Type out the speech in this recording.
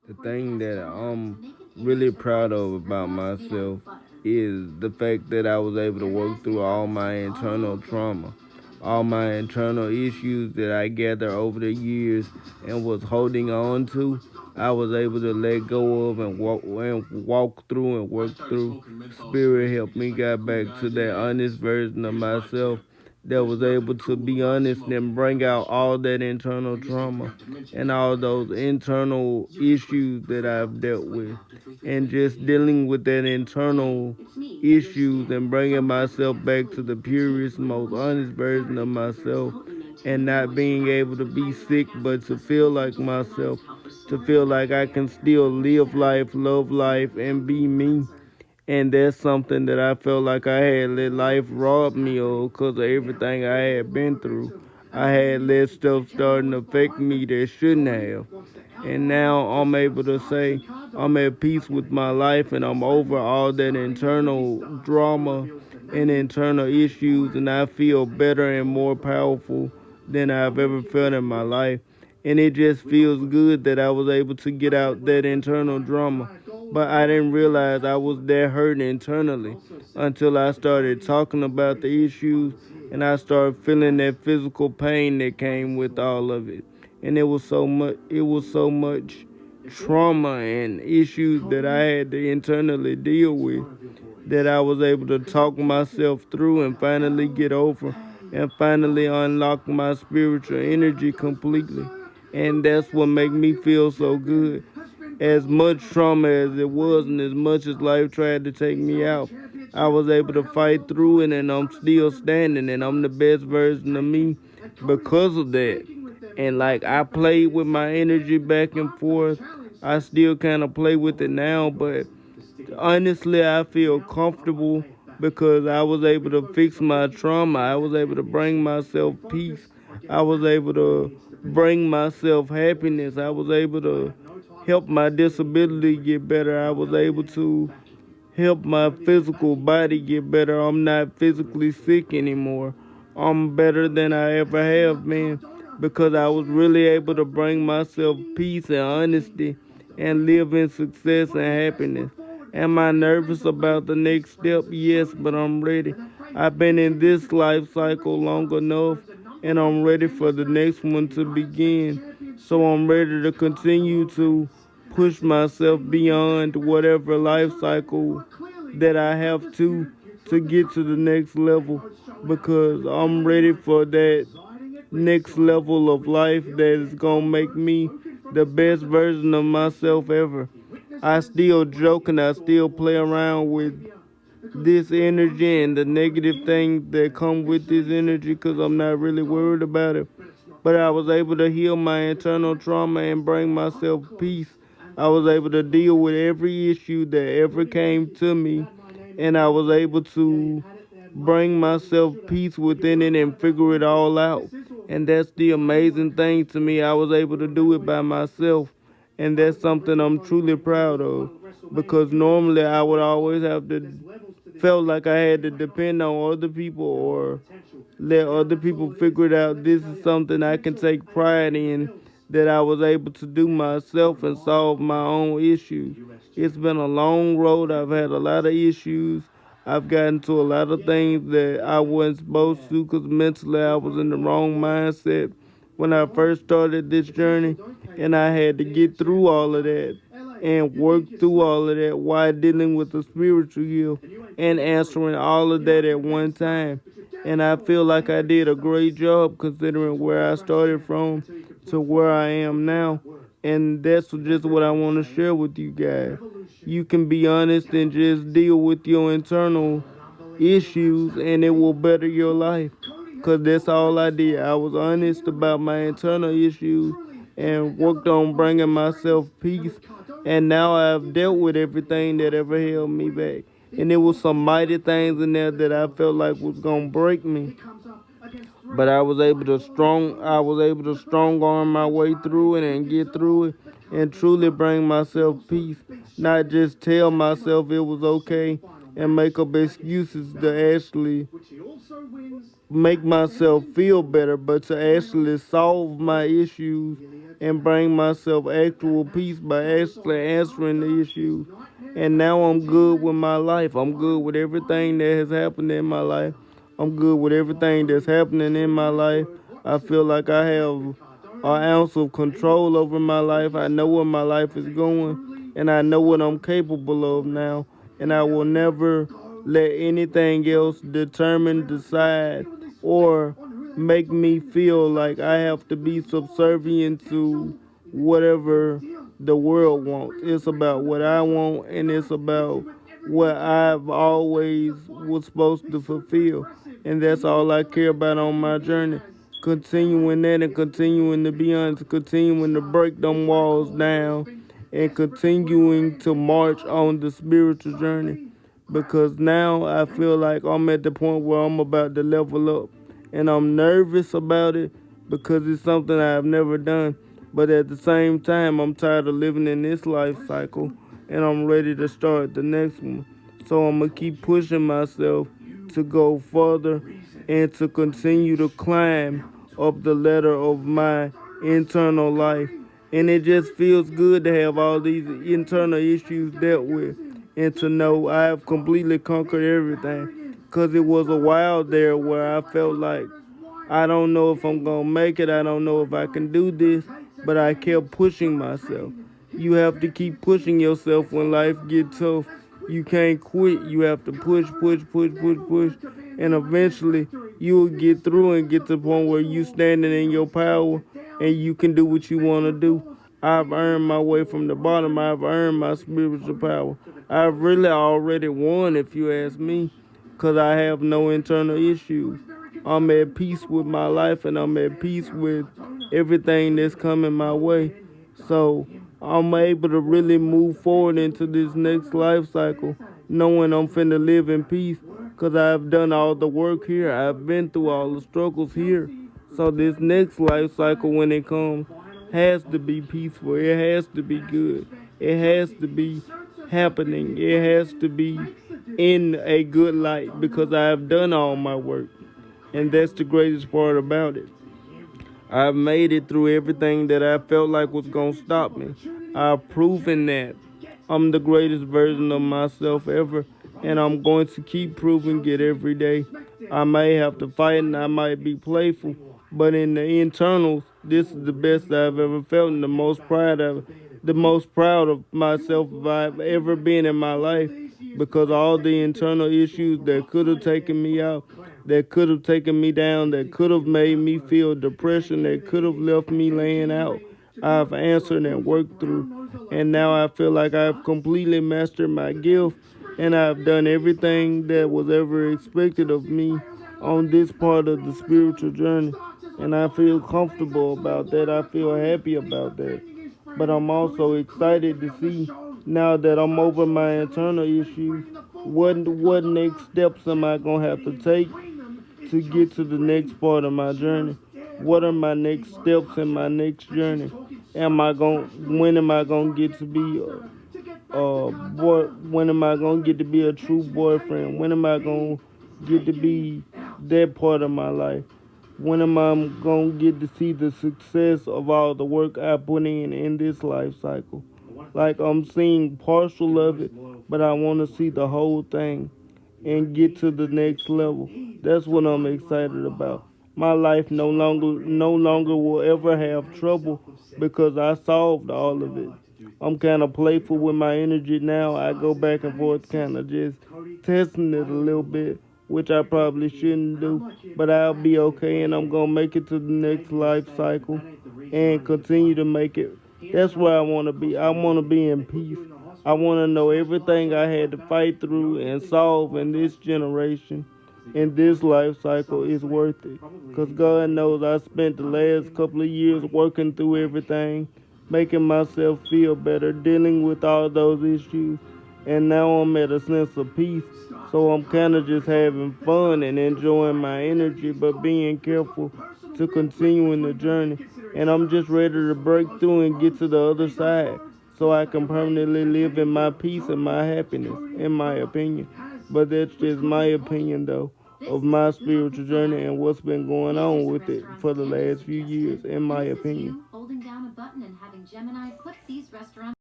The thing that I'm really proud of about myself is the fact that I was able to work through all my internal trauma, all my internal issues that I gathered over the years and was holding on to. I was able to let go of and walk through and work through. Spirit helped me get back to that honest version of myself that was able to be honest and bring out all that internal trauma and all those internal issues that I've dealt with. And just dealing with that internal issues and bringing myself back to the purest, most honest version of myself. And not being able to be sick, but to feel like myself, to feel like I can still live life, love life, and be me. And that's something that I felt like I had let life rob me of because of everything I had been through. I had let stuff starting to affect me that shouldn't have. And now I'm able to say I'm at peace with my life and I'm over all that internal drama and internal issues, and I feel better and more powerful than I've ever felt in my life. And it just feels good that I was able to get out that internal drama. But I didn't realize I was that hurt internally until I started talking about the issues and I started feeling that physical pain that came with all of it. And it was so much trauma and issues that I had to internally deal with that I was able to talk myself through and finally get over and finally unlock my spiritual energy completely. And that's what made me feel so good. As much trauma as it was and as much as life tried to take me out, I was able to fight through it and I'm still standing and I'm the best version of me because of that. And like I played with my energy back and forth. I still kind of play with it now, but honestly, I feel comfortable because I was able to fix my trauma. I was able to bring myself peace. I was able to bring myself happiness. I was able to help my disability get better. I was able to help my physical body get better. I'm not physically sick anymore. I'm better than I ever have been because I was really able to bring myself peace and honesty and live in success and happiness. Am I nervous about the next step? Yes, but I'm ready. I've been in this life cycle long enough and I'm ready for the next one to begin. So I'm ready to continue to push myself beyond whatever life cycle that I have to get to the next level because I'm ready for that next level of life that is gonna make me the best version of myself ever. I still joke and I still play around with this energy and the negative things that come with this energy because I'm not really worried about it. But I was able to heal my internal trauma and bring myself peace. I was able to deal with every issue that ever came to me, and I was able to bring myself peace within it and figure it all out. And that's the amazing thing to me. I was able to do it by myself, and that's something I'm truly proud of because normally I would always have to felt like I had to depend on other people or let other people figure it out. This is something I can take pride in that I was able to do myself and solve my own issues. It's been a long road. I've had a lot of issues. I've gotten to a lot of things that I wasn't supposed to because mentally I was in the wrong mindset when I first started this journey, and I had to get through all of that and work through all of that while dealing with the spiritual gift and answering all of that at one time. And I feel like I did a great job considering where I started from to where I am now. And that's just what I want to share with you guys. You can be honest and just deal with your internal issues, and it will better your life. Because that's all I did. I was honest about my internal issues and worked on bringing myself peace. And now I've dealt with everything that ever held me back. And there was some mighty things in there that I felt like was gonna break me. But I was able to strong arm my way through it and get through it and truly bring myself peace. Not just tell myself it was okay and make up excuses to actually make myself feel better, but to actually solve my issues and bring myself actual peace by actually answering the issues. And now I'm good with my life. I'm good with everything that has happened in my life. I'm good with everything that's happening in my life. I feel like I have an ounce of control over my life. I know where my life is going, and I know what I'm capable of now. And I will never let anything else determine, decide, or make me feel like I have to be subservient to whatever the world wants. It's about what I want, and it's about what I've always was supposed to fulfill. And that's all I care about on my journey. Continuing that and continuing to be honest, continuing to break them walls down and continuing to march on the spiritual journey. Because now I feel like I'm at the point where I'm about to level up. And I'm nervous about it because it's something I've never done. But at the same time, I'm tired of living in this life cycle and I'm ready to start the next one. So I'm going to keep pushing myself to go further and to continue to climb up the ladder of my internal life. And it just feels good to have all these internal issues dealt with and to know I have completely conquered everything. Because it was a while there where I felt like I don't know if I'm going to make it. I don't know if I can do this. But I kept pushing myself. You have to keep pushing yourself when life gets tough. You can't quit. You have to push, push, push, push, push. And eventually you will get through and get to the point where you standing in your power and you can do what you want to do. I've earned my way from the bottom. I've earned my spiritual power. I've really already won, if you ask me, because I have no internal issues. I'm at peace with my life and I'm at peace with everything that's coming my way. So I'm able to really move forward into this next life cycle knowing I'm finna live in peace because I've done all the work here. I've been through all the struggles here. So this next life cycle when it comes has to be peaceful. It has to be good. It has to be happening. It has to be in a good light because I have done all my work. And that's the greatest part about it. I've made it through everything that I felt like was going to stop me. I've proven that I'm the greatest version of myself ever, and I'm going to keep proving it every day. I may have to fight and I might be playful, but in the internals, this is the best I've ever felt and the most proud of myself I've ever been in my life because all the internal issues that could have taken me out, that could have taken me down, that could have made me feel depression, that could have left me laying out, I've answered and worked through. And now I feel like I've completely mastered my gift and I've done everything that was ever expected of me on this part of the spiritual journey. And I feel comfortable about that. I feel happy about that. But I'm also excited to see now that I'm over my internal issues, what next steps am I gonna have to take to get to the next part of my journey? What are my next steps in my next journey? When am I gonna get to be boy? When am I gonna get to be a true boyfriend? When am I gonna get to be that part of my life? When am I gonna get to see the success of all the work I put in this life cycle? Like I'm seeing partial of it, but I want to see the whole thing and get to the next level. That's what I'm excited about. My life no longer will ever have trouble because I solved all of it. I'm kind of playful with my energy now. I go back and forth, kind of just testing it a little bit, which I probably shouldn't do. But I'll be okay, and I'm gonna make it to the next life cycle and continue to make it. That's where I want to be. I want to be in peace. I want to know everything I had to fight through and solve in this generation, in this life cycle is worth it. Because God knows I spent the last couple of years working through everything, making myself feel better, dealing with all those issues. And now I'm at a sense of peace. So I'm kind of just having fun and enjoying my energy, but being careful to continuing the journey. And I'm just ready to break through and get to the other side so I can permanently live in my peace and my happiness, in my opinion. But that's just my opinion, though, of my spiritual journey and what's been going on with it for the last few years, in my opinion. button and having Gemini put these restaurants